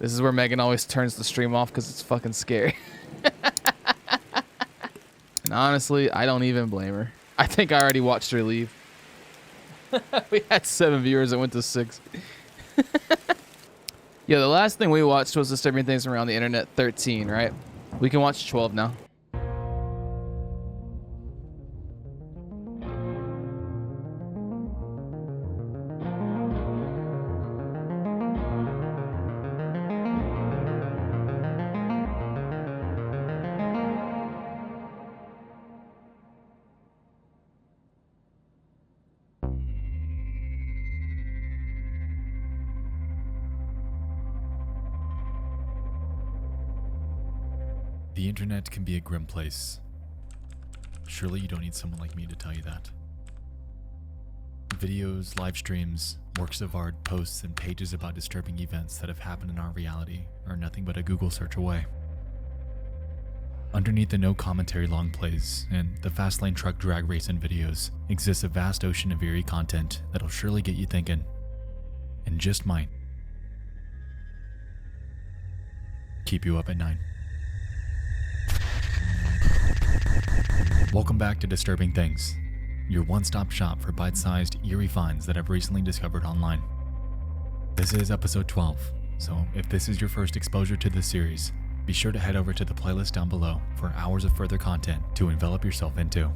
This is where Megan always turns the stream off because it's fucking scary. And honestly, I don't even blame her. I think I already watched her leave. We had 7 viewers. It went to 6. Yeah, the last thing we watched was Disturbing Things Around the Internet 13, right? We can watch 12 now. The internet can be a grim place. Surely you don't need someone like me to tell you that. Videos, live streams, works of art, posts, and pages about disturbing events that have happened in our reality are nothing but a Google search away. Underneath the no commentary long plays and the fast lane truck drag racing videos exists a vast ocean of eerie content that'll surely get you thinking, and just might keep you up at night. Welcome back to Disturbing Things, your one-stop shop for bite-sized, eerie finds that I've recently discovered online. This is episode 12, so if this is your first exposure to this series, be sure to head over to the playlist down below for hours of further content to envelop yourself into.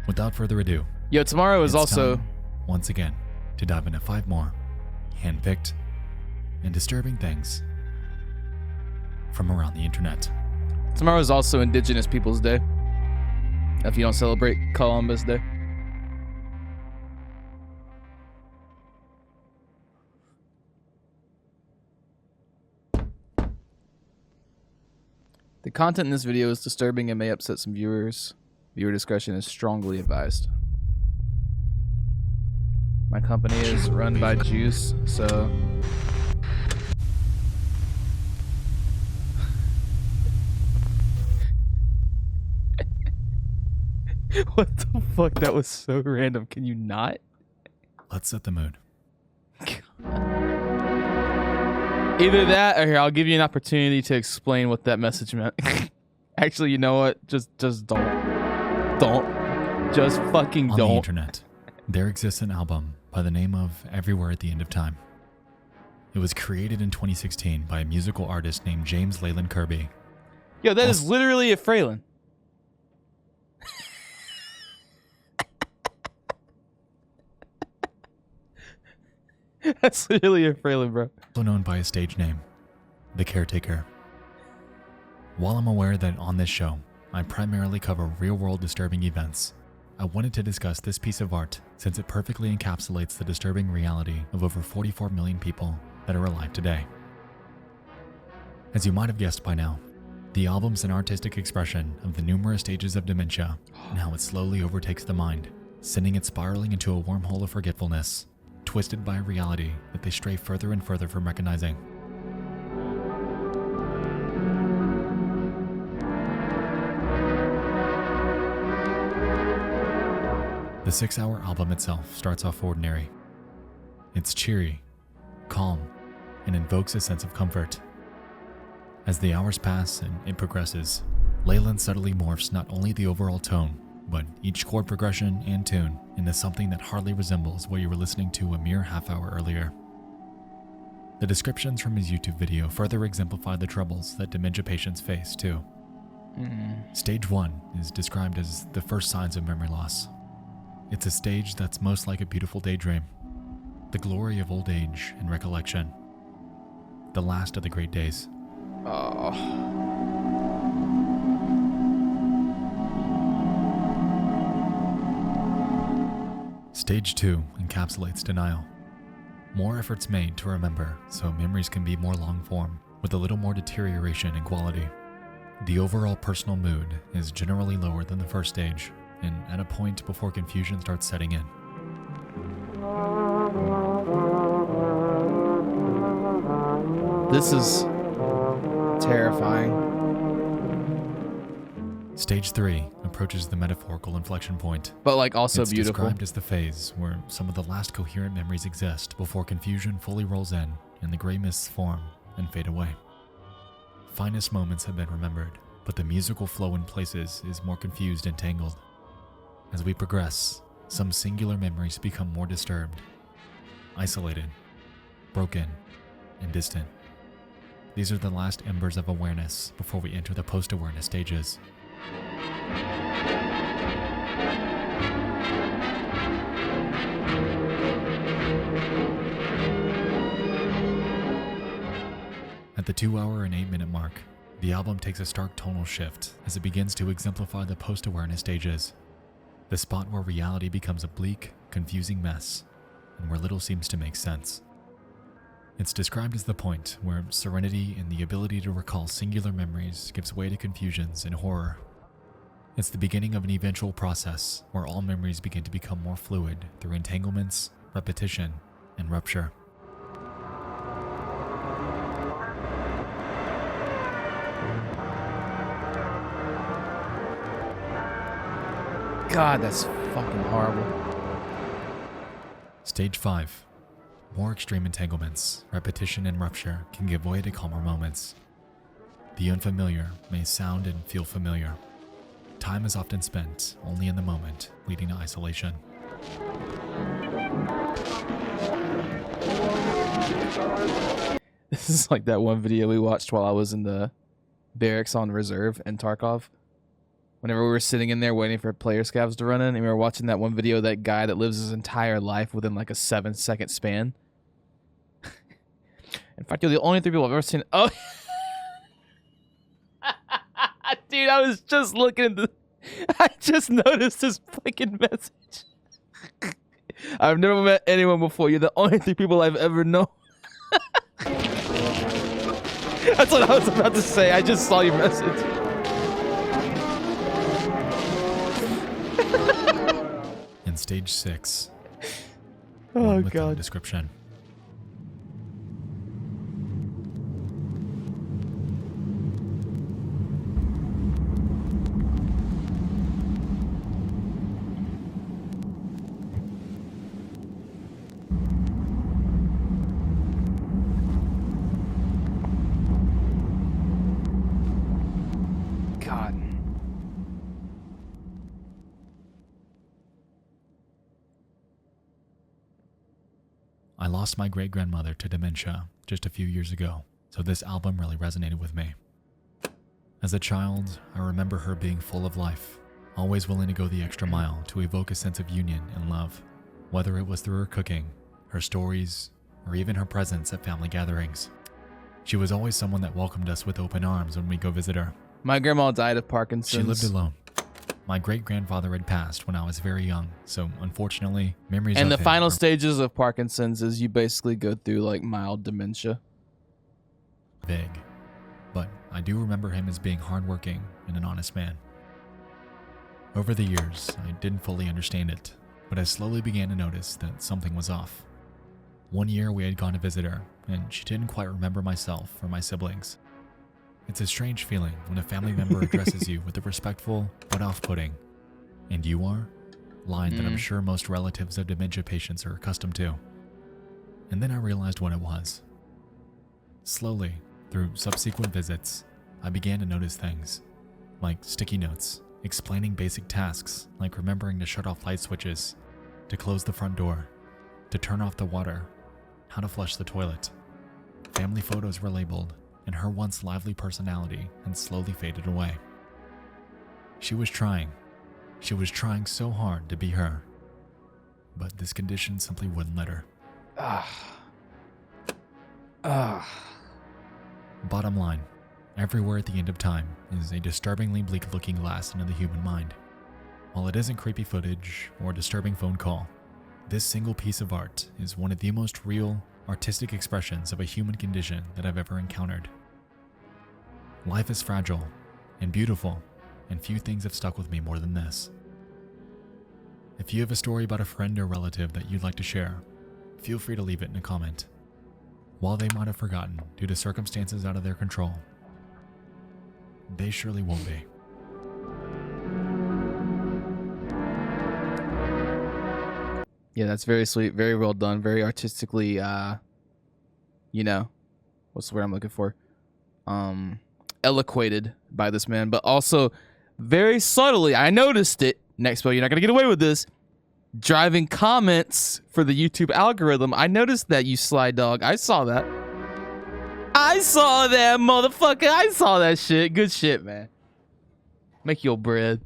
Without further ado, Yo, tomorrow is also... time, once again, to dive into 5 more hand-picked and disturbing things from around the internet. Tomorrow is also Indigenous Peoples Day. If you don't celebrate Columbus Day. The content in this video is disturbing and may upset some viewers. Viewer discretion is strongly advised. My company is run by Jews, so... What the fuck? That was so random. Can you not? Let's set the mood. Either that, or here, I'll give you an opportunity to explain what that message meant. Actually, you know what? Just don't. Don't. Just fucking On don't. the internet, there exists an album by the name of Everywhere at the End of Time. It was created in 2016 by a musical artist named James Leyland Kirby. Yo, that is literally a Phrasing. That's literally a Phrasing, bro. Also known by his stage name, The Caretaker. While I'm aware that on this show, I primarily cover real-world disturbing events, I wanted to discuss this piece of art since it perfectly encapsulates the disturbing reality of over 44 million people that are alive today. As you might have guessed by now, the album's an artistic expression of the numerous stages of dementia and how it slowly overtakes the mind, sending it spiraling into a wormhole of forgetfulness, twisted by a reality that they stray further and further from recognizing. The 6-hour album itself starts off ordinary. It's cheery, calm, and invokes a sense of comfort. As the hours pass and it progresses, Leyland subtly morphs not only the overall tone, but each chord progression and tune into something that hardly resembles what you were listening to a mere half-hour earlier. The descriptions from his YouTube video further exemplify the troubles that dementia patients face, too. Stage 1 is described as the first signs of memory loss. It's a stage that's most like a beautiful daydream, the glory of old age and recollection, the last of the great days. Oh. Stage 2 encapsulates denial. More efforts made to remember so memories can be more long-form, with a little more deterioration in quality. The overall personal mood is generally lower than the first stage, and at a point before confusion starts setting in. This is terrifying. Stage 3 approaches the metaphorical inflection point. But like also It's beautiful. described as the phase where some of the last coherent memories exist before confusion fully rolls in and the gray mists form and fade away. Finest moments have been remembered, but the musical flow in places is more confused and tangled. As we progress, some singular memories become more disturbed, isolated, broken, and distant. These are the last embers of awareness before we enter the post-awareness stages. At the 2-hour and 8-minute mark, the album takes a stark tonal shift as it begins to exemplify the post-awareness stages, the spot where reality becomes a bleak, confusing mess, and where little seems to make sense. It's described as the point where serenity and the ability to recall singular memories gives way to confusions and horror. It's the beginning of an eventual process where all memories begin to become more fluid through entanglements, repetition, and rupture. God, that's fucking horrible. Stage 5. More extreme entanglements, repetition, and rupture can give way to calmer moments. The unfamiliar may sound and feel familiar. Time is often spent only in the moment, leading to isolation. This is like that one video we watched while I was in the barracks on reserve in Tarkov. Whenever we were sitting in there waiting for player scavs to run in, and we were watching that one video of that guy that lives his entire life within like a 7-second span. In fact, you're the only 3 people I've ever seen. Oh, dude, I was just looking at the. I just noticed this fucking message. I've never met anyone before. You're the only 3 people I've ever known. That's what I was about to say. I just saw your message. In stage 6. Oh, one with no God. description. God. I lost my great-grandmother to dementia just a few years ago, so this album really resonated with me. As a child, I remember her being full of life, always willing to go the extra mile to evoke a sense of union and love, whether it was through her cooking, her stories, or even her presence at family gatherings. She was always someone that welcomed us with open arms when we go visit her. My grandma died of Parkinson's. She lived alone. My great-grandfather had passed when I was very young, so unfortunately, memories And of the him final are stages of Parkinson's is you basically go through like mild dementia. vague. But I do remember him as being hardworking and an honest man. Over the years, I didn't fully understand it, but I slowly began to notice that something was off. One year we had gone to visit her, and she didn't quite remember myself or my siblings. It's a strange feeling when a family member addresses you with a respectful but off-putting, "And you are?" line that I'm sure most relatives of dementia patients are accustomed to. And then I realized what it was. Slowly, through subsequent visits, I began to notice things, like sticky notes, explaining basic tasks like remembering to shut off light switches, to close the front door, to turn off the water, how to flush the toilet. Family photos were labeled, and her once lively personality had slowly faded away. She was trying so hard to be her, but this condition simply wouldn't let her. Bottom line, everywhere at the end of time is a disturbingly bleak looking glass into the human mind. While it isn't creepy footage or a disturbing phone call, this single piece of art is one of the most real, artistic expressions of a human condition that I've ever encountered. Life is fragile and beautiful, and few things have stuck with me more than this. If you have a story about a friend or relative that you'd like to share, feel free to leave it in a comment. While they might have forgotten due to circumstances out of their control, they surely won't be. Yeah, that's very sweet. Very well done. Very artistically, you know, what's the word I'm looking for? Eloquated by this man, but also very subtly, I noticed it. Nexpo, you're not going to get away with this. Driving comments for the YouTube algorithm. I noticed that, you sly dog. I saw that. I saw that, motherfucker. I saw that shit. Good shit, man. Make your bread.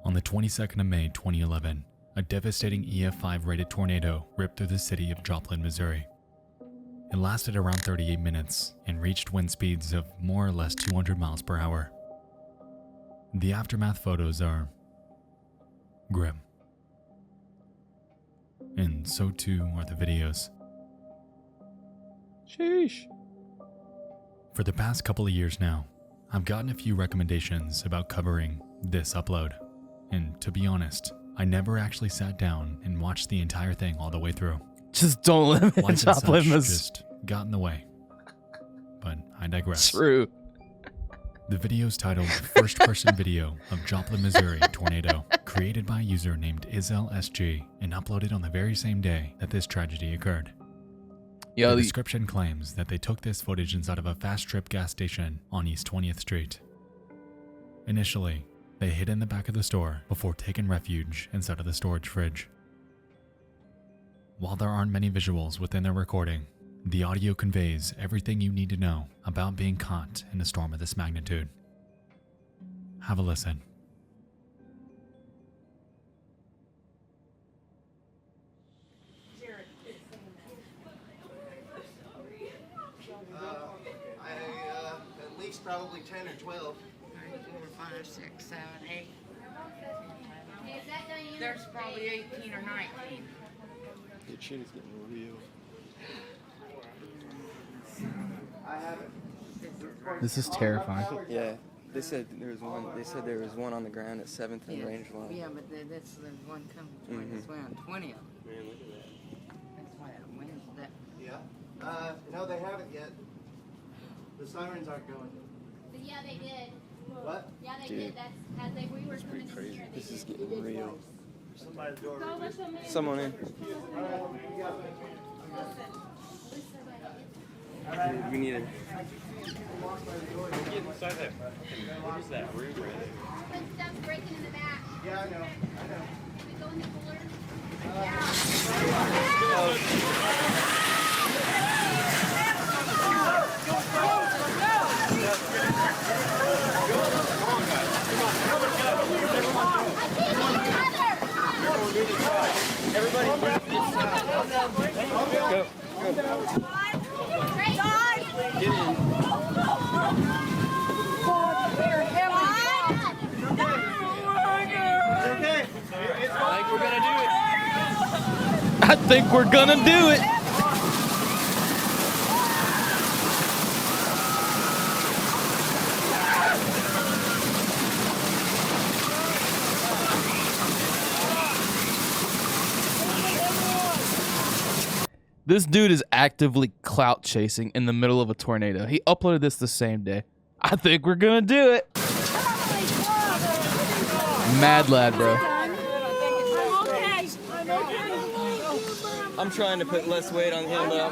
On the 22nd of May 2011, a devastating EF5 rated tornado ripped through the city of Joplin, Missouri. It lasted around 38 minutes and reached wind speeds of more or less 200 miles per hour. The aftermath photos are grim. And so too are the videos. Sheesh. For the past couple of years now, I've gotten a few recommendations about covering this upload. And to be honest, I never actually sat down and watched the entire thing all the way through. Just don't live in Life and Joplin, such Missouri. just got in the way. But I digress. True. The video is titled First Person Video of Joplin, Missouri Tornado, created by a user named IzelSG and uploaded on the very same day that this tragedy occurred. Yo, The description claims that they took this footage inside of a Fast Trip gas station on East 20th Street. Initially, they hid in the back of the store before taking refuge inside of the storage fridge. While there aren't many visuals within their recording, the audio conveys everything you need to know about being caught in a storm of this magnitude. Have a listen. At least probably 10 or 12. 4, 5, 6, 7, 8. There's probably 18 or 19. The shit is getting real. I haven't. this is terrifying. Yeah, they said there was one. They said there was one on the ground at 7th and Range Line. Yeah, but that's the one coming between this way on 20th. Man, look at that. That's why it wins that. Yeah. No, they haven't yet. The sirens aren't going. But yeah, they did. What? Yeah, they Dude, did. That's as they we were coming in here. They This is did. getting real. Go let them in. Someone in. We need it. Get inside that. What is that room right there? When stuff's breaking in the back. Yeah, I know. I know. Can we go in the cooler? I think we're gonna do it. This dude is actively clout chasing in the middle of a tornado. He uploaded this the same day. I think we're gonna do it. Mad lad, bro. I'm trying to put less weight on him, though.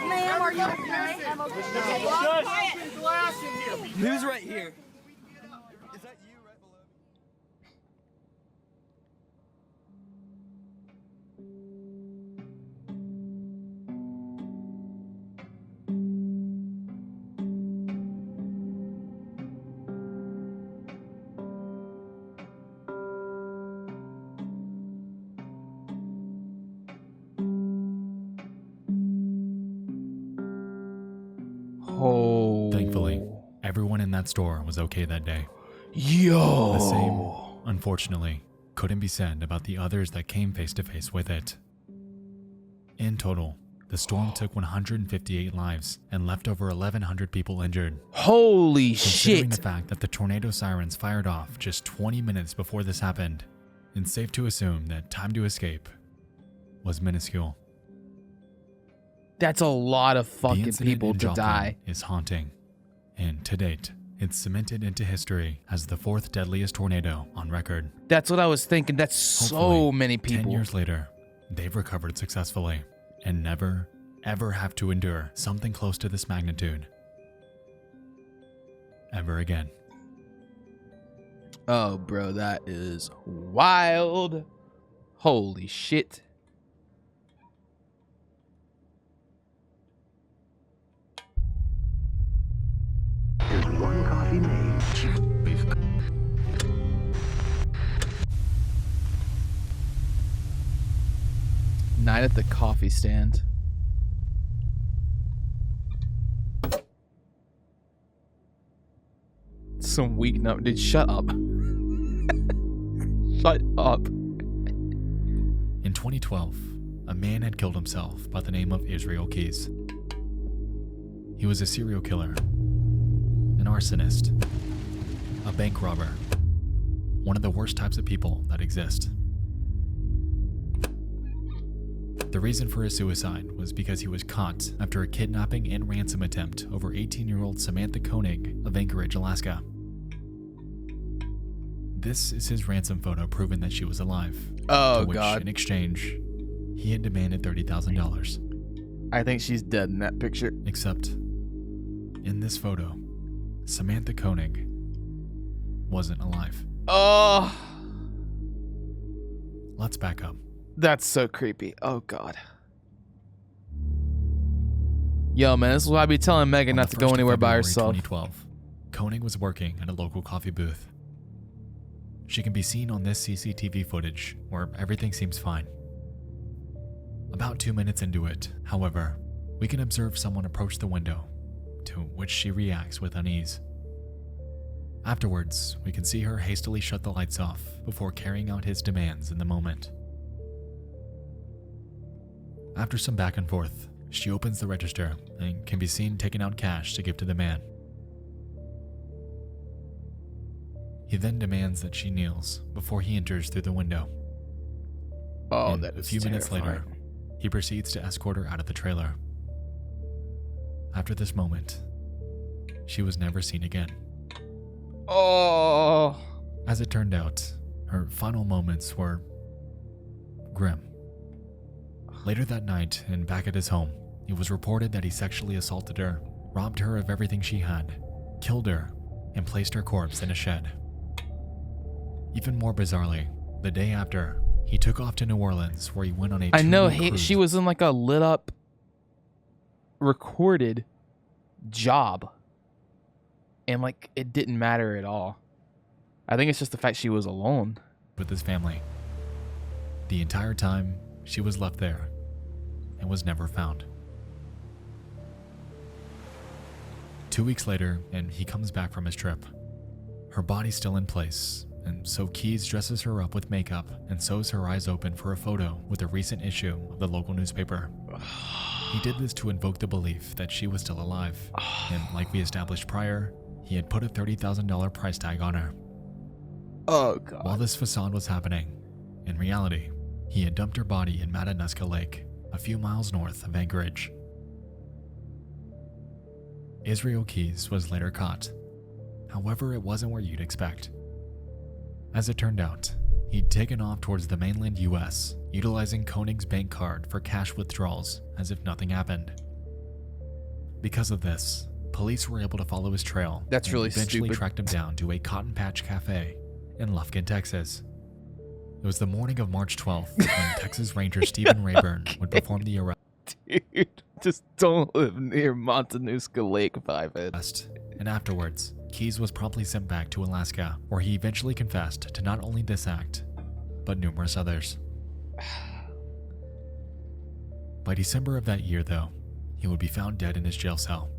Ma'am, are you okay? Who's right here? Is that you right below me? Oh. Thankfully, everyone in that store was okay that day. Yo. The same, unfortunately, couldn't be said about the others that came face to face with it. In total, The storm took 158 lives and left over 1,100 people injured. Holy Considering shit. the fact that the tornado sirens fired off just 20 minutes before this happened, it's safe to assume that time to escape was minuscule. That's a lot of The fucking incident people in to Joplin die. is haunting, and to date, it's cemented into history as the 4th deadliest tornado on record. That's what I was thinking. That's so Hopefully, many 10 people. years later, they've recovered successfully and never, ever have to endure something close to this magnitude ever again. Oh, bro, that is wild. Holy shit. There's one coffee made. Night at the coffee stand. Some weak number. Dude, shut up. Shut up. In 2012, a man had killed himself by the name of Israel Keys. He was a serial killer, an arsonist, a bank robber, one of the worst types of people that exist. The reason for his suicide was because he was caught after a kidnapping and ransom attempt over 18-year-old Samantha Koenig of Anchorage, Alaska. This is his ransom photo proving that she was alive. Oh, to which, God. in exchange, he had demanded $30,000. I think she's dead in that picture. Except, in this photo, Samantha Koenig wasn't alive. Oh, Let's back up. that's so creepy. Oh, God. Yo, man, this is why I be telling Megan On not the to go 1st of anywhere by February herself. 2012, Koenig was working at a local coffee booth. She can be seen on this CCTV footage where everything seems fine. About 2 minutes into it, however, we can observe someone approach the window, to which she reacts with unease. Afterwards, we can see her hastily shut the lights off before carrying out his demands in the moment. After some back and forth, she opens the register and can be seen taking out cash to give to the man. He then demands that she kneels before he enters through the window. Oh, And that a is few minutes later, terrifying. he proceeds to escort her out of the trailer. After this moment, she was never seen again. Oh. As it turned out, her final moments were grim. Later that night, and back at his home, it was reported that he sexually assaulted her, robbed her of everything she had, killed her, and placed her corpse in a shed. Even more bizarrely, the day after, he took off to New Orleans where he went on a I know two-week cruise. she was in like a lit up recorded job. And like it didn't matter at all. I think it's just the fact she was alone. with his family. The entire time, she was left there and was never found. 2 weeks later, and he comes back from his trip. Her body's still in place, and so Keys dresses her up with makeup and sews her eyes open for a photo with a recent issue of the local newspaper. He did this to invoke the belief that she was still alive, and like we established prior, he had put a $30,000 price tag on her. Oh god. While this facade was happening, in reality, he had dumped her body in Matanuska Lake, a few miles north of Anchorage. Israel Keys was later caught. However, it wasn't where you'd expect. As it turned out, he'd taken off towards the mainland US, utilizing Koenig's bank card for cash withdrawals as if nothing happened. Because of this, police were able to follow his trail. That's and really eventually stupid. tracked him down to a Cotton Patch Cafe in Lufkin, Texas. It was the morning of March 12th when Texas Ranger Stephen Rayburn would perform the Dude, just don't live near Matanuska Lake, Fivehead. arrest, and afterwards, Keys was promptly sent back to Alaska, where he eventually confessed to not only this act, but numerous others. By December of that year, though, he would be found dead in his jail cell.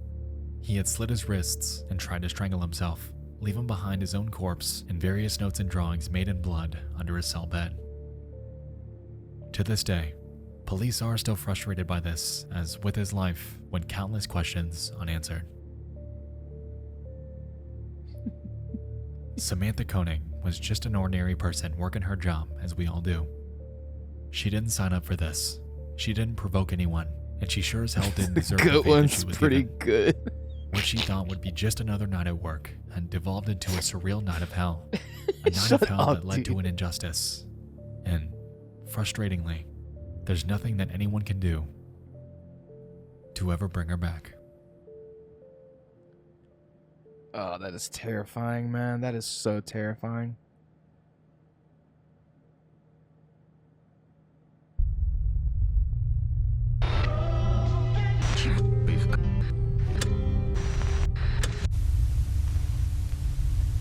He had slit his wrists and tried to strangle himself, leaving behind his own corpse and various notes and drawings made in blood under his cell bed. To this day, Police are still frustrated by this, as with his life went countless questions unanswered. Samantha Koenig was just an ordinary person working her job, as we all do. She didn't sign up for this. She didn't provoke anyone, and she sure as hell didn't deserve the Good fate that one's she was pretty given. good. What she thought would be just another night at work had devolved into a surreal night of hell. A night Shut of hell up, that led to dude. an injustice. And, frustratingly, there's nothing that anyone can do to ever bring her back. Oh, that is terrifying, man. That is so terrifying.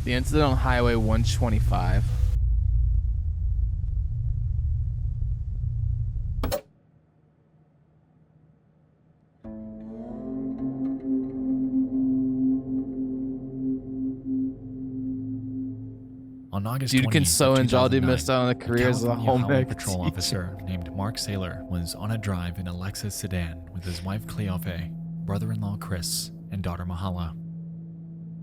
The incident on Highway 125. On August Dude 20th can of so enjoy 2009, missed out on a career as a California home Highway ec patrol teacher. officer named Mark Saylor was on a drive in a Lexus sedan with his wife Cleofe, brother-in-law Chris, and daughter Mahala.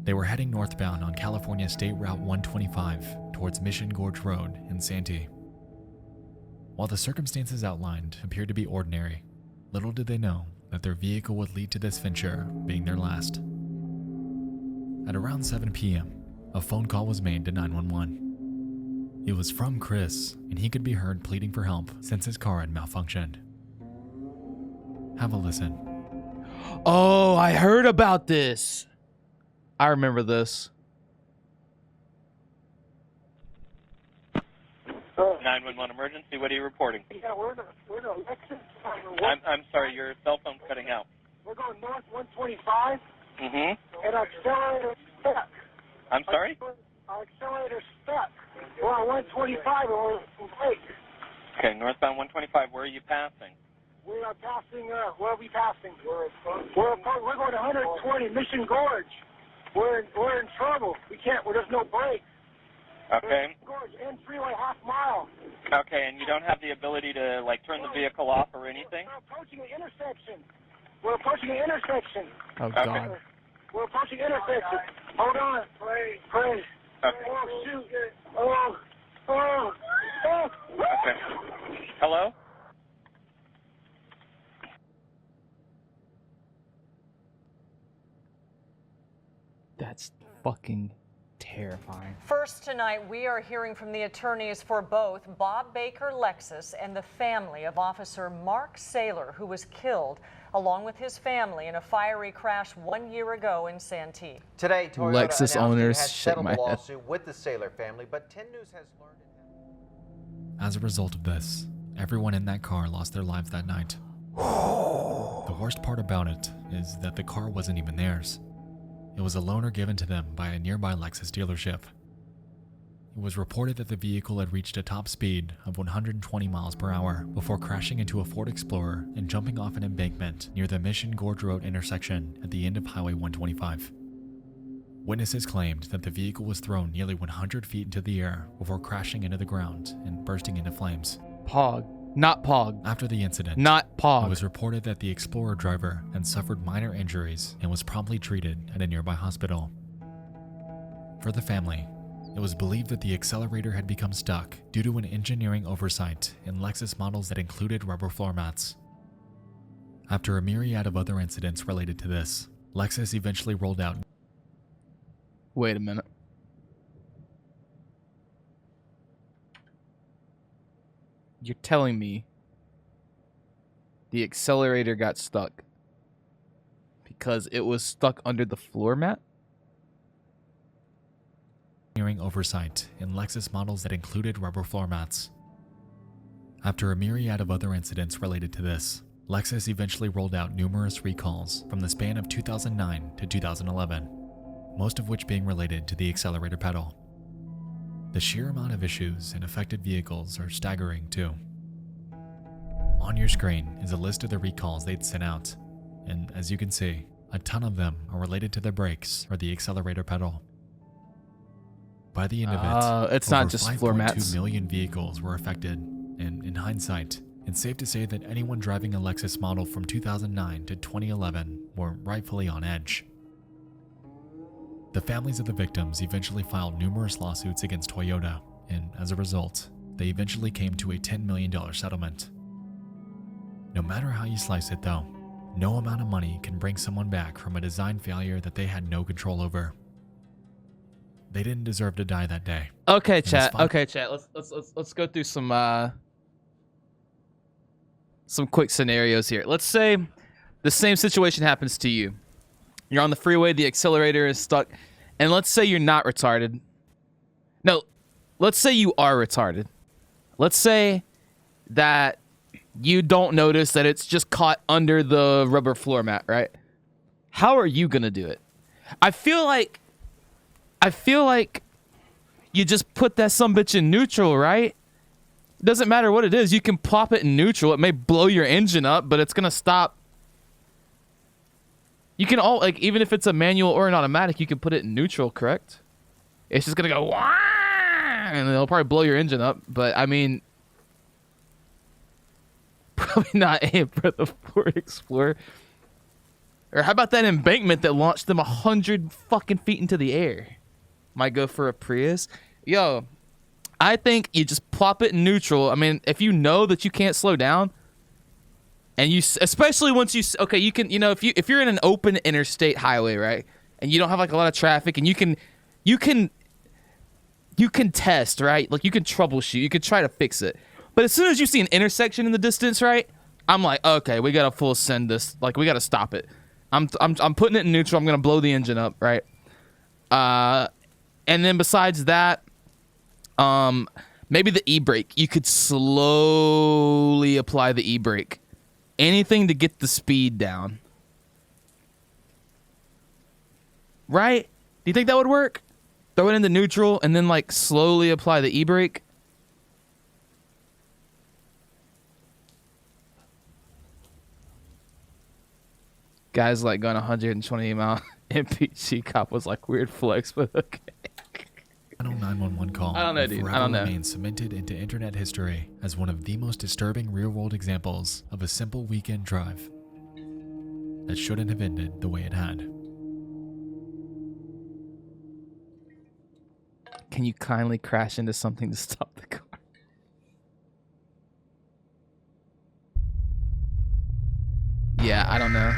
They were heading northbound on California State Route 125 towards Mission Gorge Road in Santee. While the circumstances outlined appeared to be ordinary, little did they know that their vehicle would lead to this venture being their last. At around 7 p.m., a phone call was made to 911. It was from Chris, and he could be heard pleading for help since his car had malfunctioned. Have a listen. Oh, I heard about this. I remember this. 911 emergency. What are you reporting? Yeah, we're in a Lexus. I'm sorry, your cell phone's cutting out. We're going north 125, Mm-hmm. and our accelerator's stuck. I'm sorry? Our accelerator's stuck. We're on 125, and we're in break. Okay, northbound 125. Where are you passing? We are passing, where are we passing? We're going 120, Mission Gorge. We're in trouble. We can't, there's no brakes. Okay. Gorge, end freeway, half mile. Okay, and you don't have the ability to, like, turn the vehicle off or anything? We're approaching an intersection. We're approaching an intersection. Oh, God. We're approaching intersection. Hold on. Pray. Okay. Oh, shoot. Oh. Okay. Hello? That's fucking terrifying. First tonight, we are hearing from the attorneys for both Bob Baker Lexus and the family of Officer Mark Saylor, who was killed along with his family in a fiery crash 1 year ago in Santee. Today, Toyota Lexus announced owners it has shake settled my the head. lawsuit with the Saylor family, but 10 News has learned it. As a result of this, everyone in that car lost their lives that night. The worst part about it is that the car wasn't even theirs. It was a loaner given to them by a nearby Lexus dealership. It was reported that the vehicle had reached a top speed of 120 miles per hour before crashing into a Ford Explorer and jumping off an embankment near the Mission Gorge Road intersection at the end of Highway 125. Witnesses claimed that the vehicle was thrown nearly 100 feet into the air before crashing into the ground and bursting into flames. Pog. Not Pog. After the incident, Not it Pog. was reported that the Explorer driver had suffered minor injuries and was promptly treated at a nearby hospital. For the family, it was believed that the accelerator had become stuck due to an engineering oversight in Lexus models that included rubber floor mats. After a myriad of other incidents related to this, Lexus eventually rolled out. Wait a minute. You're telling me the accelerator got stuck because it was stuck under the floor mat? Engineering oversight in Lexus models that included rubber floor mats. After a myriad of other incidents related to this, Lexus eventually rolled out numerous recalls from the span of 2009 to 2011, most of which being related to the accelerator pedal. The sheer amount of issues in affected vehicles are staggering too. On your screen is a list of the recalls they'd sent out, and as you can see, a ton of them are related to the brakes or the accelerator pedal. By the end of it, It's not over just floor 5.2 mats. million vehicles were affected, and in hindsight, It's safe to say that anyone driving a Lexus model from 2009 to 2011 were rightfully on edge. The families of the victims eventually filed numerous lawsuits against Toyota, and as a result, they eventually came to a $10 million settlement. No matter how you slice it though, no amount of money can bring someone back from a design failure that they had no control over. They didn't deserve to die that day. Okay, chat. Okay, chat. Let's go through some quick scenarios here. Let's say the same situation happens to you. You're on the freeway, the accelerator is stuck, and let's say you're not retarded. No, let's say you are retarded. Let's say that you don't notice that it's just caught under the rubber floor mat, right? How are you gonna do it? I feel like you just put that sumbitch in neutral, right? It doesn't matter what it is. You can plop it in neutral. It may blow your engine up, but it's gonna stop. You can even if it's a manual or an automatic, you can put it in neutral, correct? It's just gonna go wah, and it'll probably blow your engine up. But I mean, probably not aim for the Ford Explorer. Or how about that embankment that launched them 100 fucking feet into the air? Might go for a Prius. Yo, I think you just plop it in neutral. I mean, if you know that you can't slow down, and you, especially once you, okay, you can, if you're in an open interstate highway, right, and you don't have like a lot of traffic, and you can test, right, like you can troubleshoot, you can try to fix it. But as soon as you see an intersection in the distance, right, I'm like, okay, we gotta full send this, like we gotta stop it. I'm putting it in neutral. I'm gonna blow the engine up, right? And then besides that, maybe the e-brake. You could slowly apply the e-brake. Anything to get the speed down. Right? Do you think that would work? Throw it into neutral and then like slowly apply the e-brake. Guys like going 120 mile MPG cop was like weird flex, but okay. 911 call. I don't know, dude. I don't know. Remains cemented into internet history as one of the most disturbing real-world examples of a simple weekend drive that shouldn't have ended the way it had. Can you kindly crash into something to stop the car? Yeah, I don't know.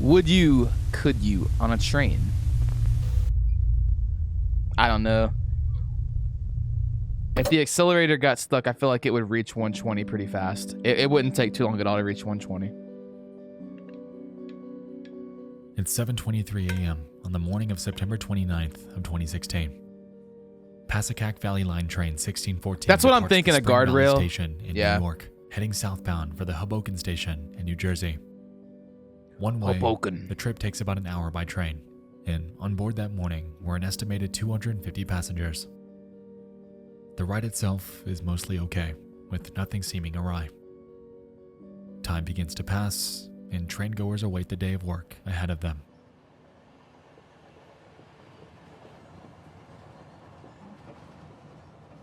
Would you, could you, on a train? I don't know. If the accelerator got stuck, I feel like it would reach 120 pretty fast. It wouldn't take too long at all to reach 120. It's 7:23 a.m. on the morning of September 29th of 2016. Passacack Valley Line train 1614. That's what I'm thinking, a guardrail. Station in New York, heading southbound for the Hoboken station in New Jersey. One way, Hoboken. The trip takes about an hour by train, and on board that morning were an estimated 250 passengers. The ride itself is mostly okay, with nothing seeming awry. Time begins to pass, and train goers await the day of work ahead of them.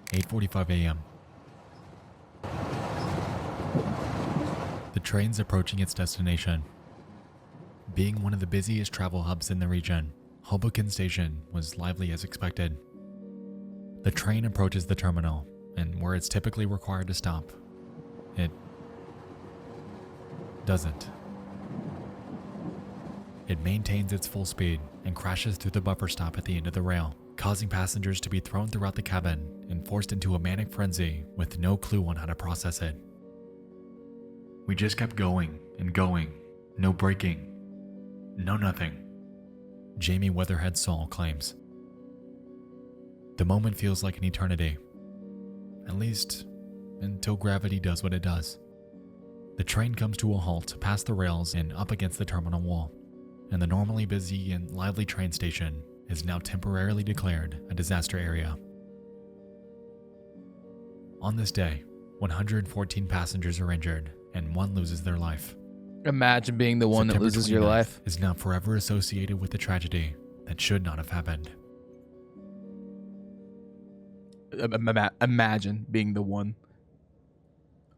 (8:45 a.m.) The train's approaching its destination. Being one of the busiest travel hubs in the region, Hoboken Station was lively as expected. The train approaches the terminal, and where it's typically required to stop, it doesn't. It maintains its full speed and crashes through the buffer stop at the end of the rail, causing passengers to be thrown throughout the cabin and forced into a manic frenzy with no clue on how to process it. We just kept going and going, no braking. No nothing, Jamie Weatherhead Saul claims. The moment feels like an eternity, at least until gravity does what it does. The train comes to a halt past the rails and up against the terminal wall, and the normally busy and lively train station is now temporarily declared a disaster area. On this day, 114 passengers are injured and one loses their life. Imagine being the one that loses your life. Is now forever associated with the tragedy that should not have happened. Imagine being the one.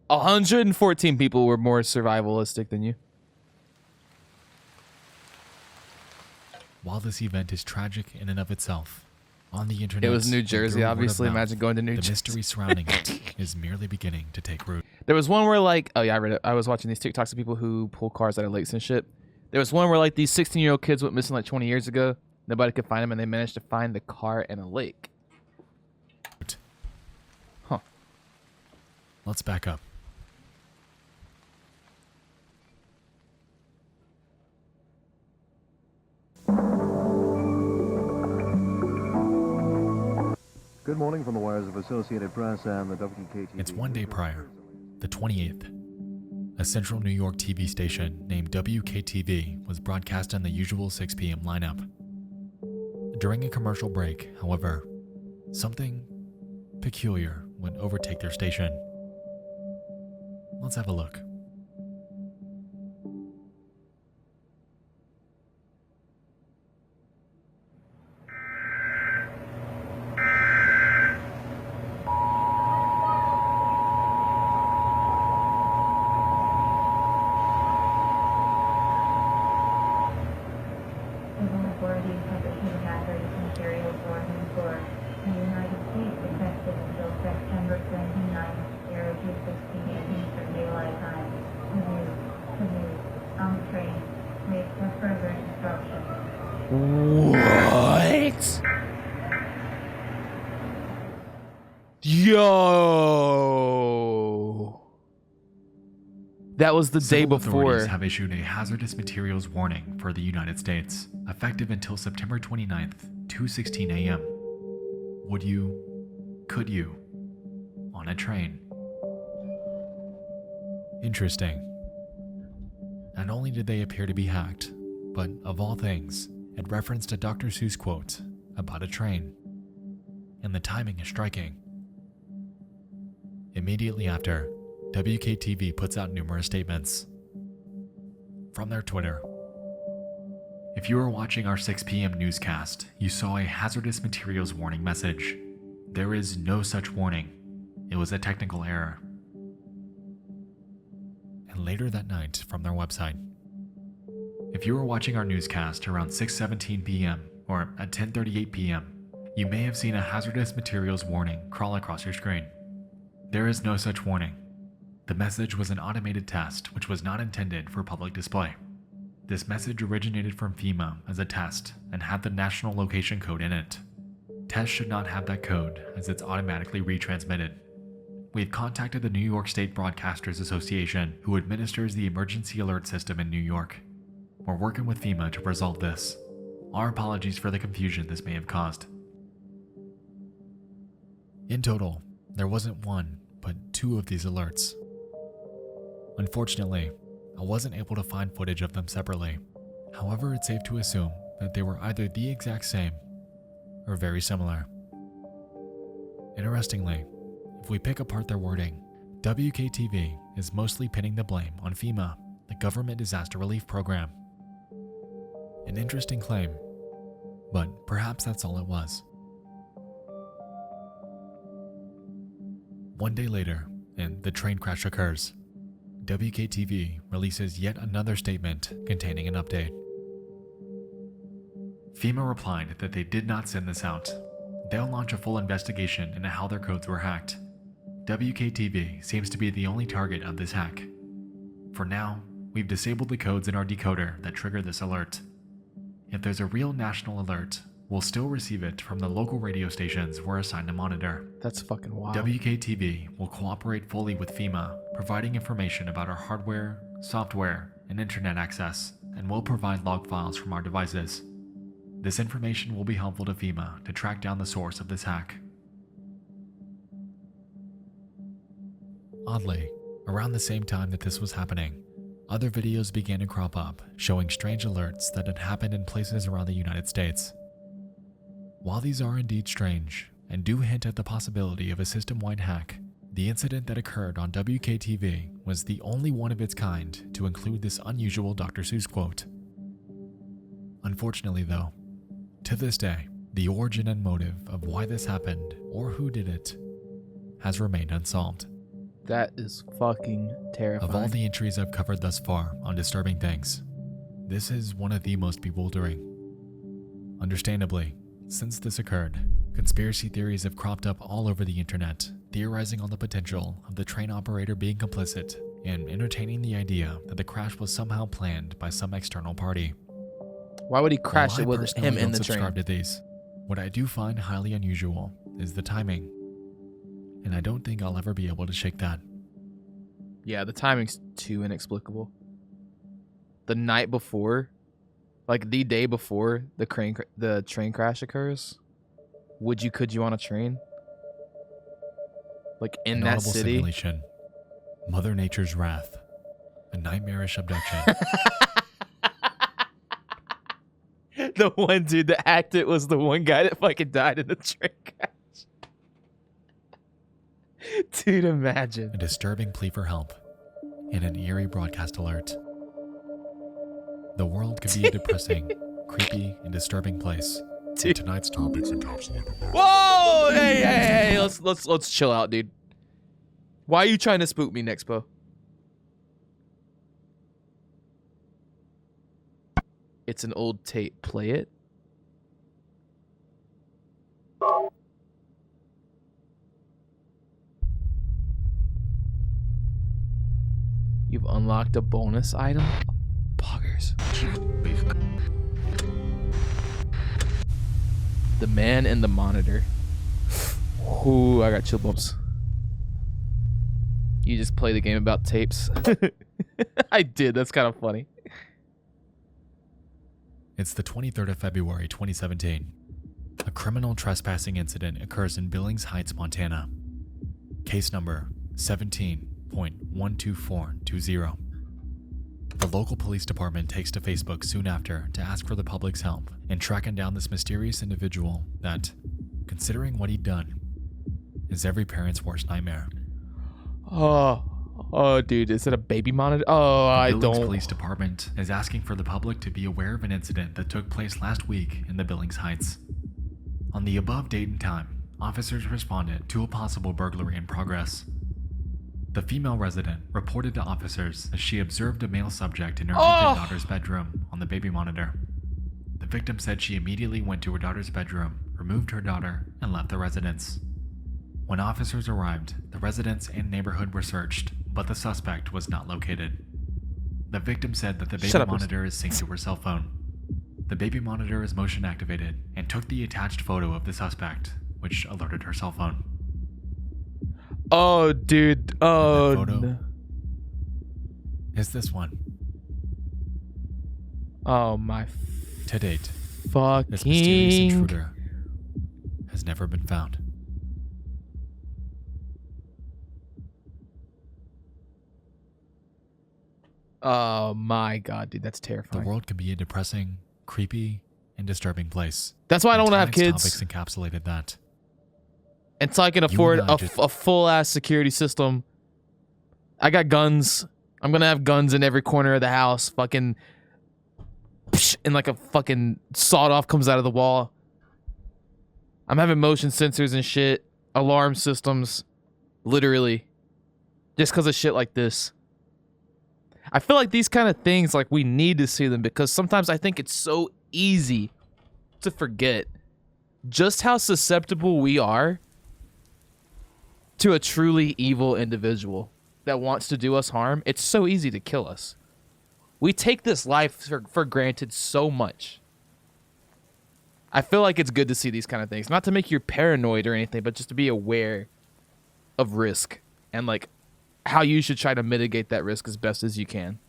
114 people were more survivalistic than you. While this event is tragic in and of itself, on the internet, It was New and Jersey, through word of obviously. mouth, Imagine going to New the Jersey. mystery surrounding it is merely beginning to take root. There was one where like, oh yeah, I read it. I was watching these TikToks of people who pull cars out of lakes and shit. There was one where like these 16-year-old kids went missing like 20 years ago. Nobody could find them, and they managed to find the car in a lake. Huh. Let's back up. Good morning from the wires of Associated Press and the WKTV. It's one day prior, the 28th. A central New York TV station named WKTV was broadcast on the usual 6 p.m. lineup. During a commercial break, however, something peculiar would overtake their station. Let's have a look. What? Yo. That was the day Civil before. Authorities have issued a hazardous materials warning for the United States, effective until September 29th, 2:16 a.m. Would you, could you, on a train? Interesting. Not only did they appear to be hacked, but of all things, it referenced a Dr. Seuss quote about a train. And the timing is striking. Immediately after, WKTV puts out numerous statements. From their Twitter. If you were watching our 6 p.m. newscast, you saw a hazardous materials warning message. There is no such warning. It was a technical error. And later that night, from their website. If you were watching our newscast around 6:17 p.m. or at 10:38 p.m., you may have seen a hazardous materials warning crawl across your screen. There is no such warning. The message was an automated test which was not intended for public display. This message originated from FEMA as a test and had the national location code in it. Tests should not have that code as it's automatically retransmitted. We've contacted the New York State Broadcasters Association, who administers the emergency alert system in New York. We're working with FEMA to resolve this. Our apologies for the confusion this may have caused. In total, there wasn't one, but 2 of these alerts. Unfortunately, I wasn't able to find footage of them separately. However, it's safe to assume that they were either the exact same or very similar. Interestingly, if we pick apart their wording, WKTV is mostly pinning the blame on FEMA, the Government Disaster Relief Program. An interesting claim, but perhaps that's all it was. One day later, and the train crash occurs, WKTV releases yet another statement containing an update. FEMA replied that they did not send this out. They'll launch a full investigation into how their codes were hacked. WKTV seems to be the only target of this hack. For now, we've disabled the codes in our decoder that trigger this alert. If there's a real national alert, we'll still receive it from the local radio stations we're assigned to monitor. That's fucking wild. WKTV will cooperate fully with FEMA, providing information about our hardware, software, and internet access, and will provide log files from our devices. This information will be helpful to FEMA to track down the source of this hack. Oddly, around the same time that this was happening, other videos began to crop up showing strange alerts that had happened in places around the United States. While these are indeed strange and do hint at the possibility of a system-wide hack, the incident that occurred on WKTV was the only one of its kind to include this unusual Dr. Seuss quote. Unfortunately though, to this day, The origin and motive of why this happened or who did it has remained unsolved. That is fucking terrifying. Of all the entries I've covered thus far on disturbing things, this is one of the most bewildering. Understandably, since this occurred, conspiracy theories have cropped up all over the internet, theorizing on the potential of the train operator being complicit and entertaining the idea that the crash was somehow planned by some external party. Why would he crash it While I with personally him in don't the subscribe train? to these, what I do find highly unusual is the timing. And I don't think I'll ever be able to shake that. Yeah, the timing's too inexplicable. The night before, like the day before the train crash occurs, could you on a train? Like in An that audible city? simulation. Mother Nature's wrath. A nightmarish abduction. The one dude that hacked it was the one guy that fucking died in the train crash. Dude, imagine. A disturbing plea for help. And an eerie broadcast alert. The world could be a depressing, creepy, and disturbing place. Dude. Tonight's topics encapsulate. Whoa! Hey! Let's chill out, dude. Why are you trying to spook me, Nexpo? It's an old tape. Play it. You've unlocked a bonus item? Poggers. The man in the monitor. Ooh, I got chill bumps. You just play the game about tapes. I did. That's kind of funny. It's the 23rd of February, 2017. A criminal trespassing incident occurs in Billings Heights, Montana. Case number 17.12420. The local police department takes to Facebook soon after to ask for the public's help in tracking down this mysterious individual that, considering what he'd done, is every parent's worst nightmare. Oh, dude, is it a baby monitor? Oh, I The Billings don't. Police Department is asking for the public to be aware of an incident that took place last week in the Billings Heights. On the above date and time, officers responded to a possible burglary in progress. The female resident reported to officers that she observed a male subject in her infant daughter's bedroom on the baby monitor. The victim said she immediately went to her daughter's bedroom, removed her daughter, and left the residence. When officers arrived, the residence and neighborhood were searched, but the suspect was not located. The victim said that the baby monitor is synced to her cell phone. The baby monitor is motion activated and took the attached photo of the suspect, which alerted her cell phone. Oh, dude. Oh, And that photo no. is this one. Oh, my To date, fucking. this mysterious intruder has never been found. Oh, my God, dude. That's The terrifying. world can be a depressing, creepy, and disturbing place. That's why I don't want to have Tonight's kids. topics encapsulated that. Until I can You and afford I a just- full-ass security system. I got guns. I'm going to have guns in every corner of the house. Fucking... And like a fucking sawed-off comes out of the wall. I'm having motion sensors and shit. Alarm systems. Literally. Just because of shit like this. I feel like these kind of things, like, we need to see them because sometimes I think it's so easy to forget just how susceptible we are to a truly evil individual that wants to do us harm. It's so easy to kill us. We take this life for granted so much. I feel like it's good to see these kind of things. Not to make you paranoid or anything, but just to be aware of risk and like how you should try to mitigate that risk as best as you can.